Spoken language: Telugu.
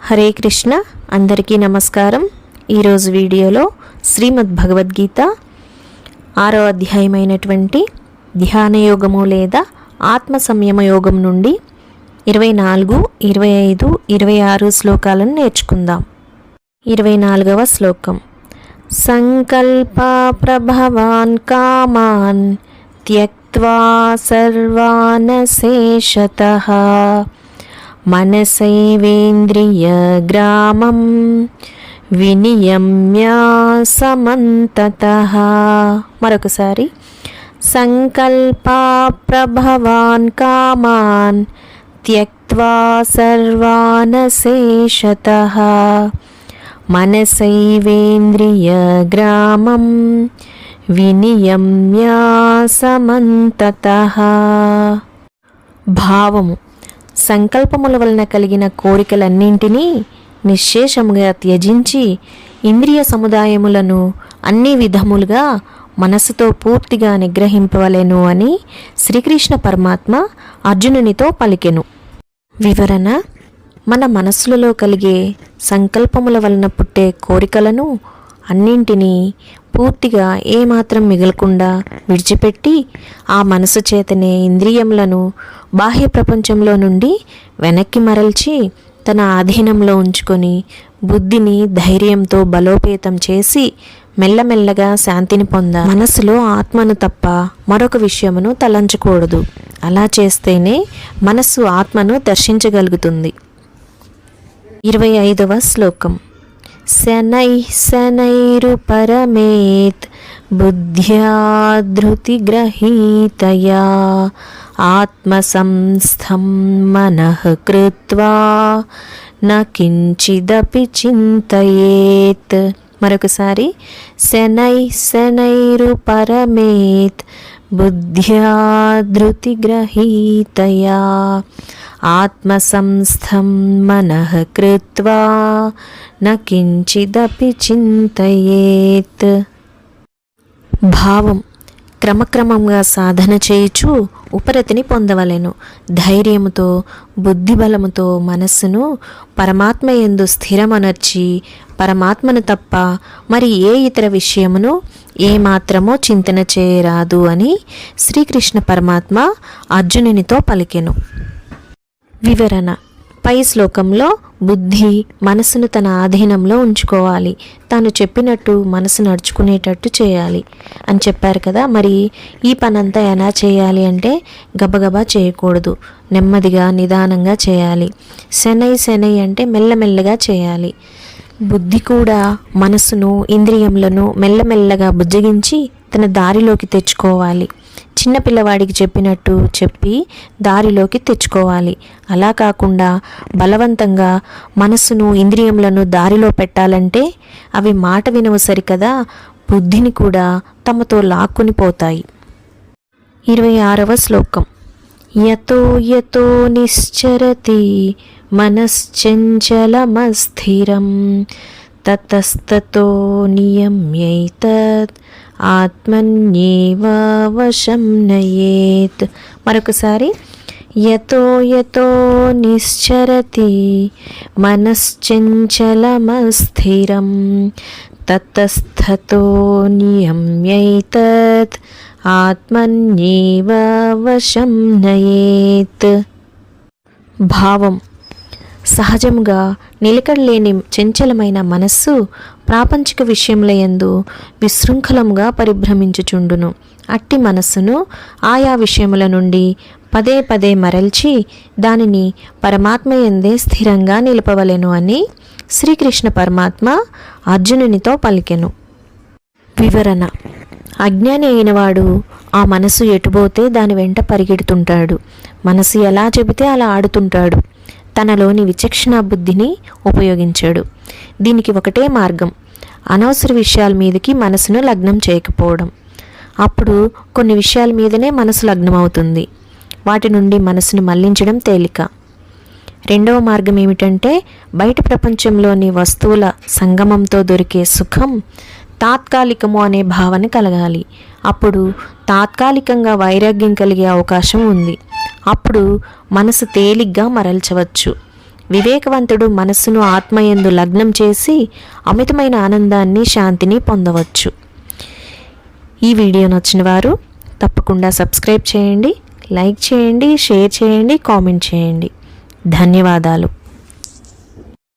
హరే కృష్ణ. అందరికీ నమస్కారం. ఈరోజు వీడియోలో శ్రీమద్ భగవద్గీత 6వ అధ్యాయమైనటువంటి ధ్యానయోగము లేదా ఆత్మ సంయమ యోగం నుండి 24, 25, 26 శ్లోకాలను నేర్చుకుందాం. 24వ శ్లోకం. సంకల్ప ప్రభవాన్ కామాన్ త్యక్త్వా సర్వాన్ శేషతః మనసైవేంద్రియగ్రామం వినియమ్య సమంతతః. మరొకసారి. సంకల్ప ప్రభవాన్ కామాన్ త్యక్త్వా సర్వాన్ శేషతః మనసైవేంద్రియగ్రామం వినియమ్య సమంతతః. భావము. సంకల్పముల వలన కలిగిన కోరికలన్నింటినీ నిశ్శేషముగా త్యజించి ఇంద్రియ సముదాయములను అన్ని విధములుగా మనస్సుతో పూర్తిగా నిగ్రహింపవలెను అని శ్రీకృష్ణ పరమాత్మ అర్జునునితో పలికెను. వివరణ. మన మనస్సులలో కలిగే సంకల్పముల వలన పుట్టే కోరికలను అన్నింటినీ పూర్తిగా ఏమాత్రం మిగలకుండా విడిచిపెట్టి ఆ మనసు చేతనే ఇంద్రియములను బాహ్య ప్రపంచంలో నుండి వెనక్కి మరల్చి తన ఆధీనంలో ఉంచుకొని బుద్ధిని ధైర్యంతో బలోపేతం చేసి మెల్లమెల్లగా శాంతిని పొందాలి. మనసులో ఆత్మను తప్ప మరొక విషయమును తలంచకూడదు. అలా చేస్తేనే మనస్సు ఆత్మను దర్శించగలుగుతుంది. 25వ శ్లోకం. శనైః శనైరుపరమేత్ బుద్ధ్యా ధృతిగ్రహీతయా ఆత్మసంస్థం మనః కృత్వా న కించిదపి చింతయేత్. మరొకసారి. శనైః శనైరుపరమేత్ బుద్ధ్యా ధృతిగ్రహీతయా ఆత్మసంస్థం మనః కృత్వా న కించిదపి చింతయేత్. భావం. క్రమక్రమంగా సాధన చేయుచు ఉపరతిని పొందవలెను. ధైర్యముతో బుద్ధిబలముతో మనస్సును పరమాత్మ యందు స్థిరమనర్చి పరమాత్మను తప్ప మరి ఏ ఇతర విషయమును ఏమాత్రమో చింతన చేయరాదు అని శ్రీకృష్ణ పరమాత్మ అర్జునునితో పలికెను. వివరణ. పై శ్లోకంలో బుద్ధి మనసును తన ఆధీనంలో ఉంచుకోవాలి, తాను చెప్పినట్టు మనసు నడుచుకునేటట్టు చేయాలి అని చెప్పారు కదా. మరి ఈ పనంతా ఎలా చేయాలి అంటే గబగబా చేయకూడదు, నెమ్మదిగా నిదానంగా చేయాలి. శనై శనై అంటే మెల్లమెల్లగా చేయాలి. బుద్ధి కూడా మనసును ఇంద్రియములను మెల్లమెల్లగా బుజ్జగించి తన దారిలోకి తెచ్చుకోవాలి. చిన్నపిల్లవాడికి చెప్పినట్టు చెప్పి దారిలోకి తెచ్చుకోవాలి. అలా కాకుండా బలవంతంగా మనస్సును ఇంద్రియములను దారిలో పెట్టాలంటే అవి మాట వినవు సరికదా, బుద్ధిని కూడా తమతో లాక్కుని పోతాయి. 26వ శ్లోకం. యతో యతో నిశ్చరతి మనశ్చంచలమస్థిరం తతస్తతో నియమ్యైతత్ ఆత్మన్యేవ వశం నయేత్. మరొకసారి. యతో యతో నిశ్చరతి మనశ్చంచలమస్థిరం తతస్తతో నియమ్యైతత్ ఆత్మన్యేవ వశం నయేత్. భావం. సహజంగా నిలకడలేని చంచలమైన మనస్సు ప్రాపంచిక విషయముల యందు విశృంఖలముగా పరిభ్రమించుచుండును. అట్టి మనస్సును ఆయా విషయముల నుండి పదే పదే మరల్చి దానిని పరమాత్మ యందే స్థిరంగా నిలపవలెను అని శ్రీకృష్ణ పరమాత్మ అర్జునునితో పలికెను. వివరణ. అజ్ఞాని అయినవాడు ఆ మనసు ఎటుపోతే దాని వెంట పరిగెడుతుంటాడు. మనసు ఎలా చెబితే అలా ఆడుతుంటాడు. తనలోని విచక్షణ బుద్ధిని ఉపయోగించాడు. దీనికి ఒకటే మార్గం, అనవసర విషయాల మీదకి మనసును లగ్నం చేయకపోవడం. అప్పుడు కొన్ని విషయాల మీదనే మనసు లగ్నం అవుతుంది. వాటి నుండి మనసును మళ్లించడం తేలిక. రెండవ మార్గం ఏమిటంటే బయట ప్రపంచంలోని వస్తువుల సంగమంతో దొరికే సుఖం తాత్కాలికము అనే భావన కలగాలి. అప్పుడు తాత్కాలికంగా వైరాగ్యం కలిగే అవకాశం ఉంది. అప్పుడు మనసు తేలిగ్గా మరల్చవచ్చు. వివేకవంతుడు మనస్సును ఆత్మయందు లగ్నం చేసి అమితమైన ఆనందాన్ని, శాంతిని పొందవచ్చు. ఈ వీడియో నచ్చిన వారు తప్పకుండా సబ్స్క్రైబ్ చేయండి, లైక్ చేయండి, షేర్ చేయండి, కామెంట్ చేయండి. ధన్యవాదాలు.